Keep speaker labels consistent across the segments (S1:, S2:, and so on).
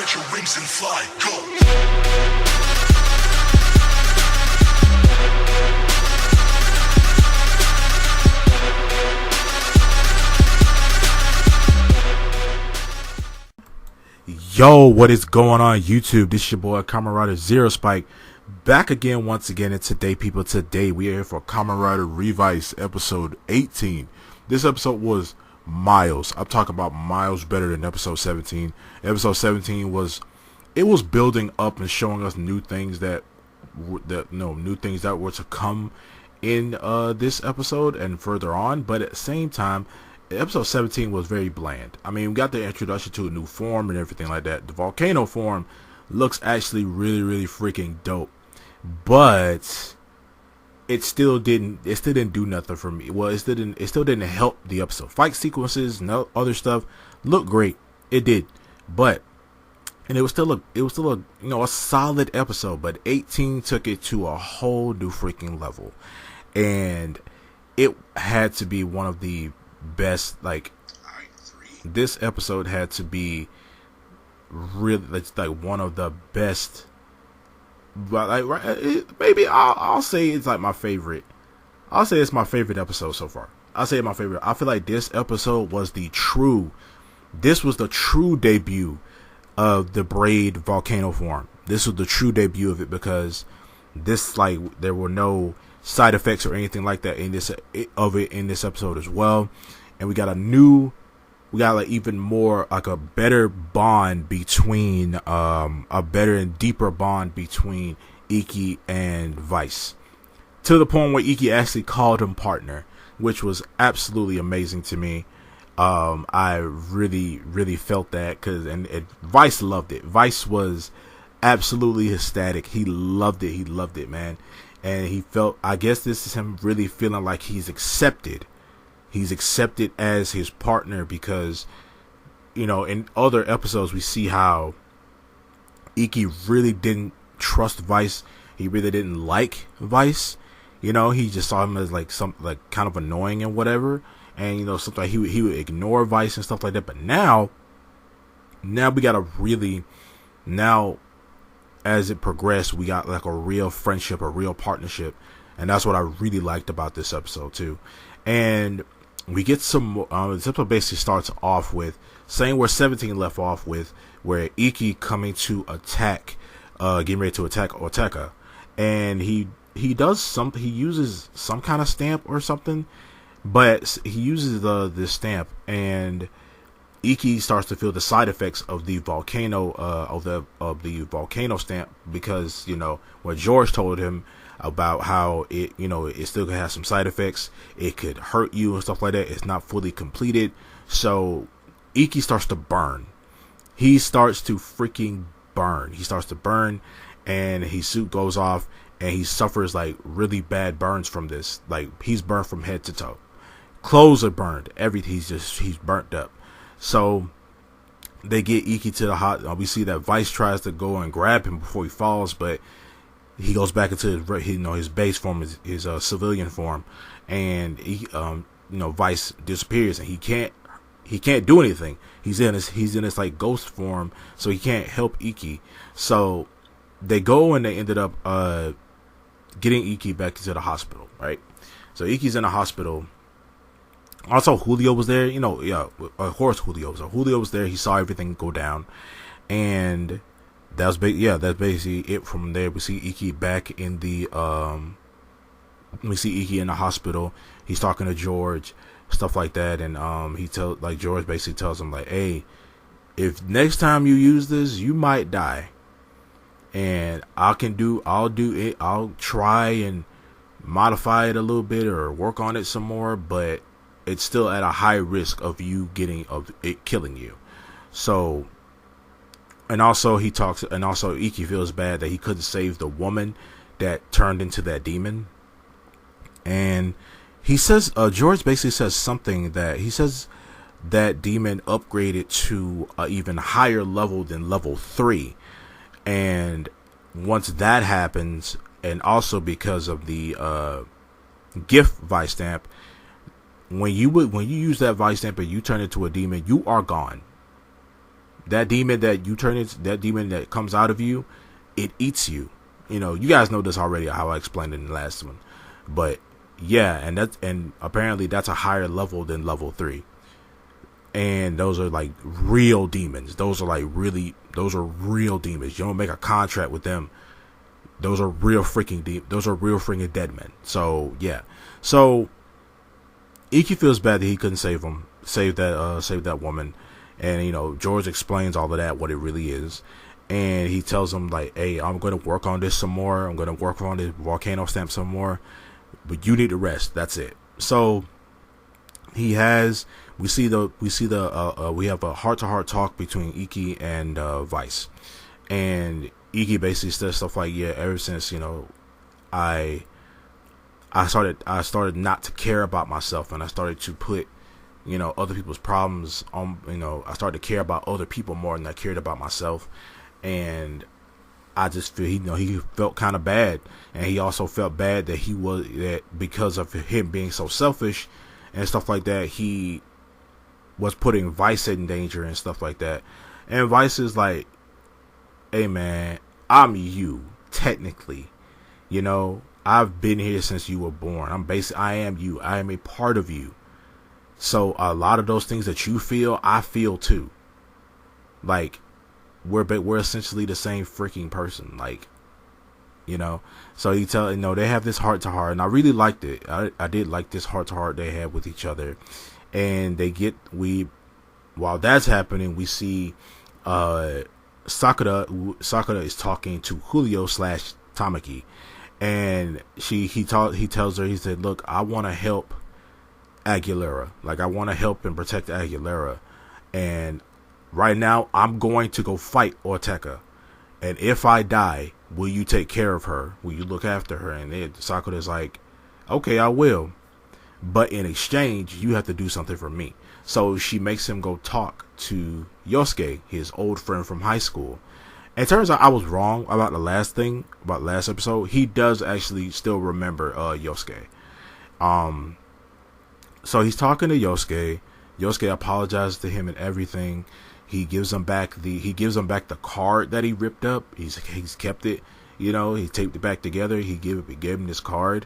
S1: Spread your wings and fly, go!
S2: Yo, what is going on YouTube? This is your boy Kamen Rider Zero Spike, back again once again. And today we are here for Kamen Rider Revice episode 18. This episode was miles. I'm talking about miles better than episode 17. Episode 17 was building up and showing us new things that were to come in this episode and further on. But at the same time, episode 17 was very bland. I mean, we got the introduction to a new form and everything like that. The volcano form looks actually really freaking dope, but it still didn't do nothing for me. Well, it still didn't help the episode. Fight sequences and other stuff looked great. It did, and it was still a solid episode. But 18 took it to a whole new freaking level, and it had to be one of the best. This episode had to be really like one of the best. But maybe I'll say it's like my favorite. I'll say it's my favorite episode so far. I'll say my favorite. I feel like this episode was the true debut of the braid volcano form. This was the true debut of it, because this, there were no side effects or anything like that in this episode as well. And we got even more, like a better bond between a better and deeper bond between Iki and Vice, to the point where Iki actually called him partner, which was absolutely amazing to me. I really felt that, and Vice loved it. Vice was absolutely ecstatic. He loved it, man. And he felt, I guess this is him really feeling like he's accepted as his partner, because in other episodes we see how Iki really didn't trust Vice. He really didn't like Vice. He just saw him as kind of annoying and whatever. And sometimes he would ignore Vice and stuff like that. But now we got as it progressed, we got like a real friendship, a real partnership. And that's what I really liked about this episode too. And we get some this episode basically starts off with same where 17 left off with, where Iki coming to attack, getting ready to attack Oteka. And he uses some kind of stamp or something, but he uses the stamp, and Iki starts to feel the side effects of the volcano of the volcano stamp, because what George told him about how it still could have some side effects. It could hurt you and stuff like that. It's not fully completed. So Iki starts to burn. He starts to freaking burn. He starts to burn, and his suit goes off, and he suffers like really bad burns from this. Like, he's burned from head to toe. Clothes are burned. Everything. He's burnt up. So they get Iki to the hot. We see that Vice tries to go and grab him before he falls, but he goes back into his base form, his civilian form, and Vice disappears, and he can't do anything. He's in this like ghost form, so he can't help Iki. So they go, and they ended up getting Iki back into the hospital, right? So Iki's in the hospital. Also, Julio was there, of course Julio. So Julio was there. He saw everything go down, and that's basically it. From there, we see Iki back in the hospital. He's talking to George, stuff like that, and George basically tells him, like, hey, if next time you use this, you might die, and I'll do it. I'll try and modify it a little bit or work on it some more, but it's still at a high risk of it killing you. So, and also Iki feels bad that he couldn't save the woman that turned into that demon. And he says, George basically says something that he says that demon upgraded to an even higher level than level 3. And once that happens, and also because of the gift Vice stamp, when you use that Vice stamp and you turn into a demon, you are gone. that demon that you turn into, that demon that comes out of you, it eats you. You know, you guys know this already, how I explained it in the last one. But yeah, and apparently that's a higher level than level 3. And those are like real demons. Those are real demons. You don't make a contract with them. Those are real freaking dead men. So yeah. So Iki feels bad that he couldn't save that woman. And, you know, George explains all of that, what it really is. And he tells him, like, hey, I'm going to work on this some more. I'm going to work on this volcano stamp some more. But you need to rest. That's it. So we have a heart-to-heart talk between Iki and Vice. And Iki basically says stuff like, yeah, ever since, you know, I started not to care about myself, and I started to put, you know, other people's problems on, you know, I started to care about other people more than I cared about myself. And I just feel, you know, he felt kind of bad, and he also felt bad that because of him being so selfish and stuff like that, he was putting Vice in danger and stuff like that. And Vice is like, hey man, I'm you, technically, you know, I've been here since you were born. I am you. I am a part of you. So a lot of those things that you feel, I feel too. Like, we're essentially the same freaking person. Like, you know. So they have this heart to heart, and I really liked it. I did like this heart to heart they had with each other. And while that's happening, we see Sakura is talking to Julio / Tamaki. And he tells her, he said, look, I want to help Aguilera. Like, I want to help and protect Aguilera. And right now, I'm going to go fight Ortega. And if I die, will you take care of her? Will you look after her? And Sakura's like, okay, I will. But in exchange, you have to do something for me. So she makes him go talk to Yosuke, his old friend from high school. And it turns out I was wrong about last episode. He does actually still remember Yosuke. So he's talking to Yosuke. Yosuke apologizes to him and everything. He gives him back the card that he ripped up. He's kept it. You know, he taped it back together. He gave him this card,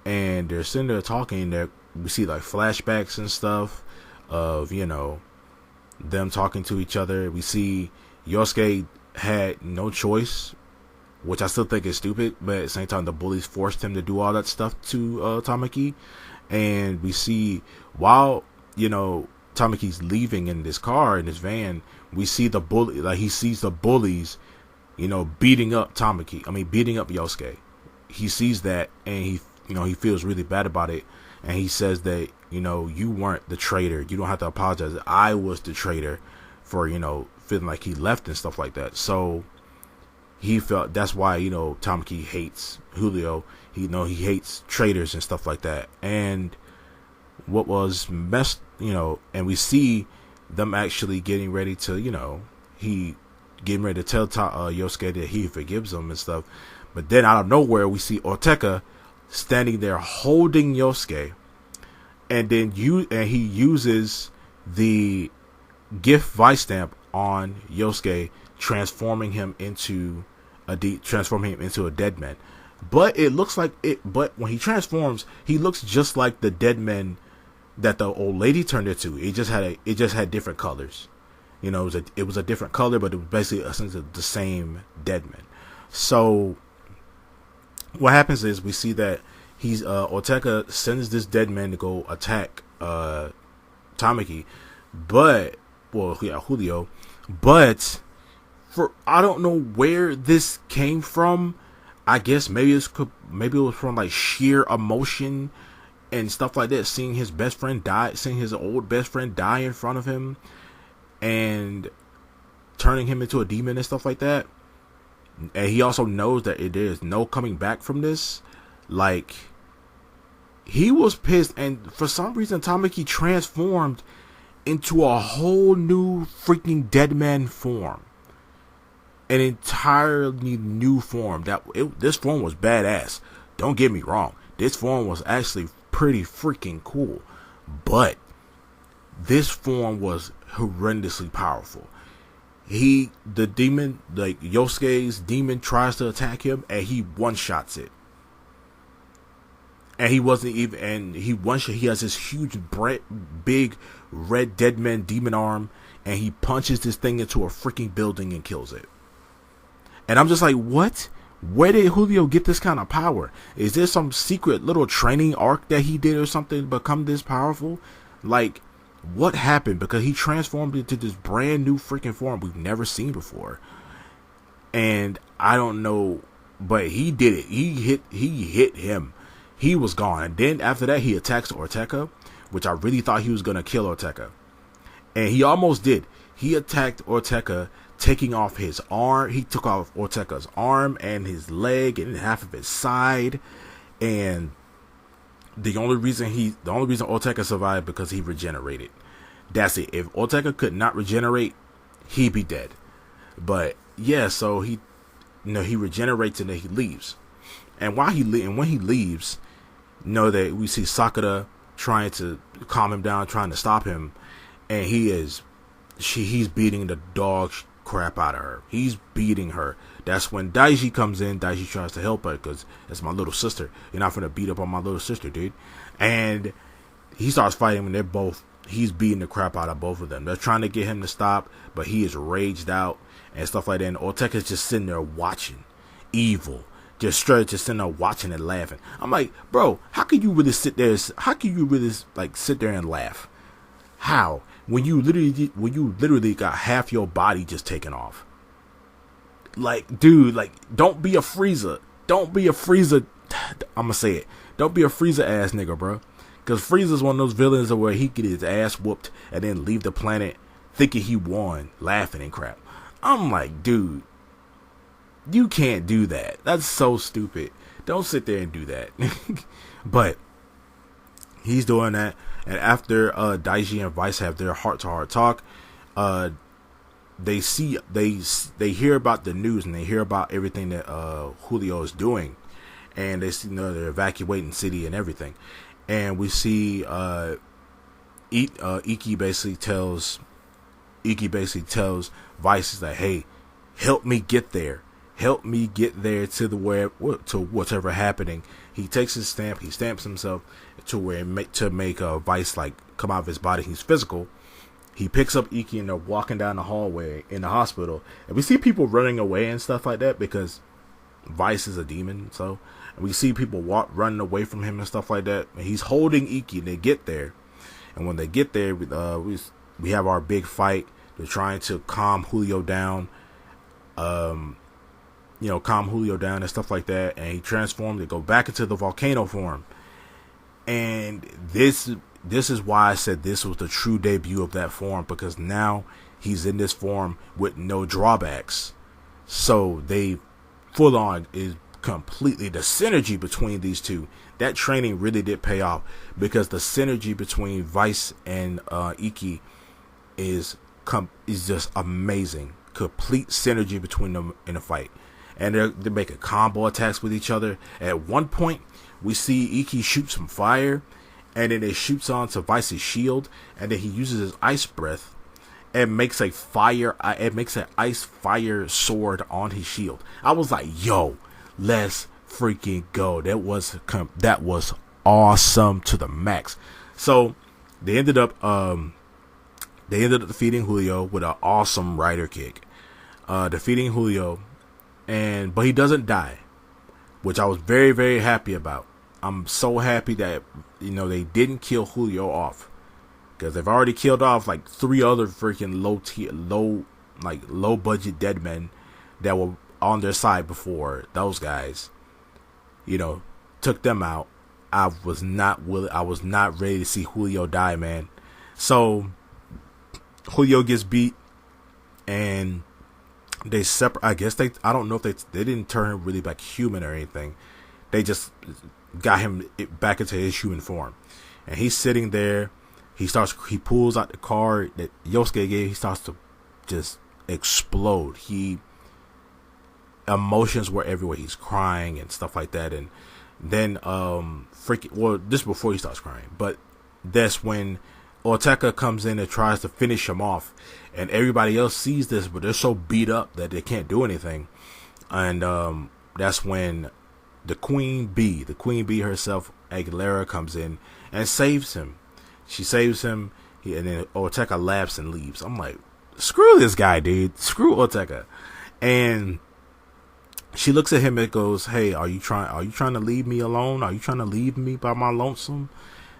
S2: and they're sitting there talking. There we see like flashbacks and stuff of, you know, them talking to each other. We see Yosuke had no choice, which I still think is stupid, but at the same time the bullies forced him to do all that stuff to Tamaki. And we see, while, you know, Tamaki's leaving in this car, in this van, we see he sees the bullies, you know, beating up Yosuke. He sees that, and he feels really bad about it, and he says that, you know, you weren't the traitor, you don't have to apologize, I was the traitor for, you know, feeling like he left and stuff like that. So he felt that's why, you know, Tamaki hates Julio. He hates traitors and stuff like that. And what was messed, you know, and we see them actually getting ready to, you know, getting ready to tell Yosuke that he forgives him and stuff. But then out of nowhere, we see Ortega standing there holding Yosuke, and then he uses the gift Vice stamp on Yosuke, transforming him into a dead man. But it looks like it. But when he transforms, he looks just like the dead man that the old lady turned into. It just had different colors. You know, it was a different color, but it was basically essentially the same dead man. So what happens is we see that Ortega sends this dead man to go attack Tamaki, Julio. But I don't know where this came from. I guess maybe it was from like sheer emotion and stuff like that. Seeing his old best friend die in front of him, and turning him into a demon and stuff like that. And he also knows that there is no coming back from this. Like, he was pissed, and for some reason Tamaki transformed into a whole new freaking dead man form. An entirely new form. This form was badass. Don't get me wrong. This form was actually pretty freaking cool. But this form was horrendously powerful. the demon, like Yosuke's demon, tries to attack him, and he one shots it. And he wasn't even, and he one shot. He has this huge, big red dead man demon arm, and he punches this thing into a freaking building and kills it. And I'm just like, what? Where did Julio get this kind of power? Is there some secret little training arc that he did or something to become this powerful? Like, what happened? Because he transformed into this brand new freaking form we've never seen before. And I don't know, but he did it. He hit him. He was gone. And then after that, he attacks Ortega, which I really thought he was going to kill Ortega. And he almost did. He attacked Ortega, taking off his arm. He took off Ortega's arm and his leg and half of his side. And the only reason Ortega survived because he regenerated. That's it. If Ortega could not regenerate, he'd be dead. But yeah, so he regenerates and then he leaves. And when he leaves, that we see Sakura trying to calm him down, trying to stop him, and he's beating the dog crap out of her. He's beating her. That's when Daiji comes in. Daiji tries to help her because that's my little sister. You're not gonna beat up on my little sister, dude. And he starts fighting when he's beating the crap out of both of them. They're trying to get him to stop, but he is raged out and stuff like that. And Ortega's just sitting there watching, evil, just straight, just sitting there watching and laughing. I'm like, bro, how can you really sit there? How can you really sit there and laugh? How? When you literally got half your body just taken off. Like, dude, don't be a Frieza. Don't be a Frieza. I'm gonna say it. Don't be a Frieza ass nigga, bro. Because Frieza's one of those villains where he get his ass whooped and then leave the planet thinking he won, laughing and crap. I'm like, dude, you can't do that. That's so stupid. Don't sit there and do that. But he's doing that. And after Daiji and Vice have their heart-to-heart talk, they hear about the news and they hear about everything that Julio is doing, and they see they're evacuating the city and everything. And we see Iki basically tells Vice that, hey, help me get there. Help me get there to whatever happening. He takes his stamp. He stamps himself to make Vice come out of his body. He's physical. He picks up Iki and they're walking down the hallway in the hospital. And we see people running away and stuff like that because Vice is a demon. So and we see people running away from him and stuff like that. And he's holding Iki. And they get there. And when they get there, we have our big fight. They're trying to calm Julio down. Calm Julio down and stuff like that. And he transforms to go back into the volcano form. And this is why I said this was the true debut of that form, because now he's in this form with no drawbacks. So they full on is completely the synergy between these two. That training really did pay off because the synergy between Vice and Iki is just amazing. Complete synergy between them in a fight. And they're making combo attacks with each other. At one point, we see Iki shoot some fire, and then it shoots onto Vice's shield, and then he uses his ice breath and makes an ice fire sword on his shield. I was like, yo, let's freaking go. That was awesome to the max. So they ended up defeating Julio with an awesome rider kick. Defeating Julio, but he doesn't die, which I was very, very happy about. I'm so happy that they didn't kill Julio off, because they've already killed off 3 other freaking low budget dead men that were on their side before those guys took them out. I was not ready to see Julio die, man. So Julio gets beat, and they separate. I guess I don't know if they didn't turn him really back human or anything. They just got him back into his human form, and he's sitting there. He pulls out the card that Yosuke gave. He starts to just explode. Emotions were everywhere. He's crying and stuff like that. And then this before he starts crying, but that's when Oteka comes in and tries to finish him off, and everybody else sees this, but they're so beat up that they can't do anything. And that's when the Queen Bee herself, Aguilera, comes in and saves him. She saves him, and then Oteka laughs and leaves. I'm like, screw this guy, dude. Screw Oteka. And she looks at him and goes, "Hey, are you trying to leave me alone? Are you trying to leave me by my lonesome?"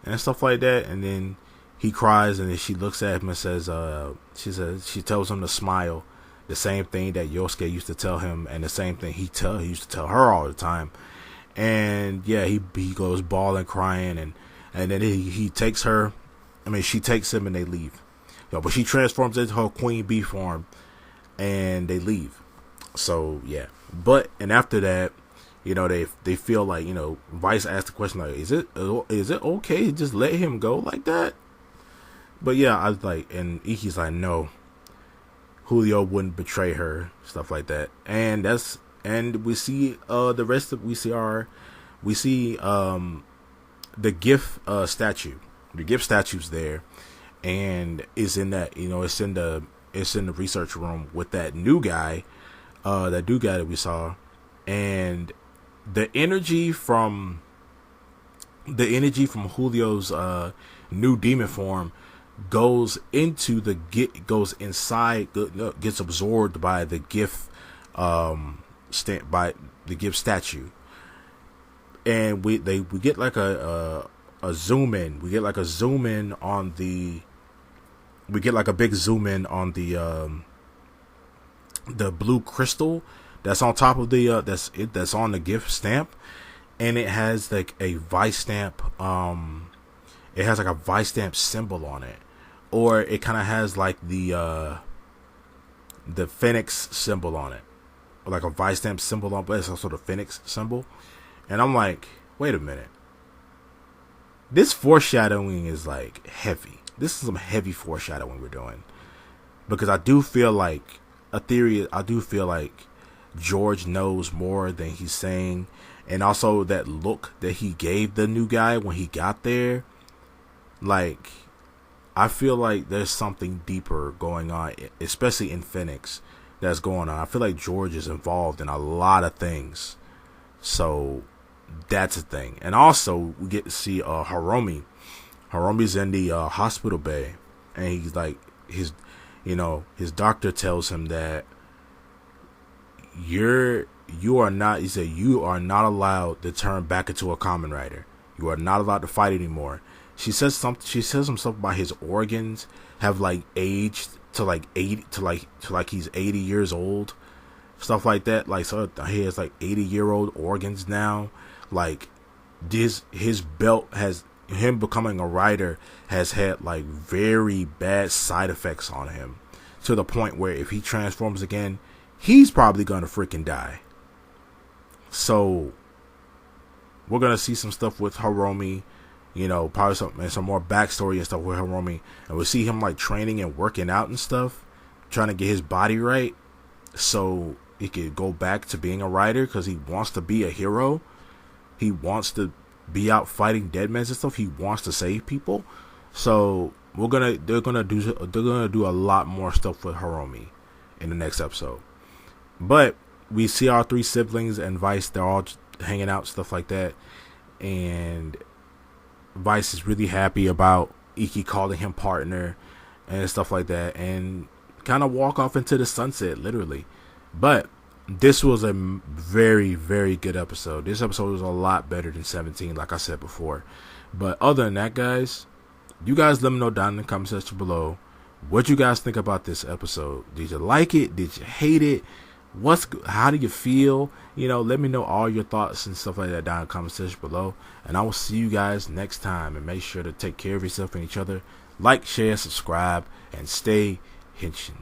S2: And stuff like that. And then he cries, and then she looks at him and says, she tells him to smile. The same thing that Yosuke used to tell him, and the same thing he used to tell her all the time. And yeah, he goes bawling, crying, and then he takes her. I mean, she takes him, and they leave. But she transforms into her Queen Bee form, and they leave. So yeah, and after that, they feel like, Vice asked the question, like, is it okay to just let him go like that? But yeah, I was like, and Iki's like, no, Julio wouldn't betray her, stuff like that. And we see the gift statue. The gift statue's there, and is in that, it's in the research room with that new guy that we saw. And the energy from Julio's new demon form gets absorbed by the gift statue. And we get like a zoom in. We get like a zoom in on the. We get like a big zoom in on the blue crystal that's on top of the that's on the gift stamp, and it has like a Vice stamp. It has like a Vice stamp symbol on it, or it kind of has like the Phoenix symbol on it, or like a Vice stamp symbol on, but it's also the Phoenix symbol. And I'm like, wait a minute, this foreshadowing is like heavy. This is some heavy foreshadowing we're doing, because I do feel like George knows more than he's saying. And also that look that he gave the new guy when he got there, like, I feel like there's something deeper going on, especially in Phoenix, that's going on. I feel like George is involved in a lot of things, so that's a thing. And also we get to see Hiromi. Hiromi's in the hospital bay, and he's like, his doctor tells him that you are not allowed to turn back into a Kamen Rider. You are not allowed to fight anymore. She says something about his organs have like aged to like 80 to like he's 80 years old, stuff like that. Like, so he has like 80-year-old organs now. Like, his belt has, him becoming a rider has had like very bad side effects on him, to the point where if he transforms again, he's probably gonna freaking die. So we're gonna see some stuff with Hiromi, probably some more backstory and stuff with Hiromi, and we'll see him like training and working out and stuff, trying to get his body right so he could go back to being a rider, because he wants to be a hero. He wants to be out fighting deadmen and stuff. He wants to save people. So they're gonna do a lot more stuff with Hiromi in the next episode. But we see our three siblings and Vice, they're all hanging out, stuff like that. And Vice is really happy about Iki calling him partner and stuff like that, and kind of walk off into the sunset, literally. But this was a very, very good episode. This episode was a lot better than 17, like I said before. But other than that, guys, you guys let me know down in the comment section below what you guys think about this episode. Did you like it? Did you hate it? How do you feel? Let me know all your thoughts and stuff like that down in the comment section below. And I will see you guys next time. And make sure to take care of yourself and each other. Like, share, subscribe, and stay henshin.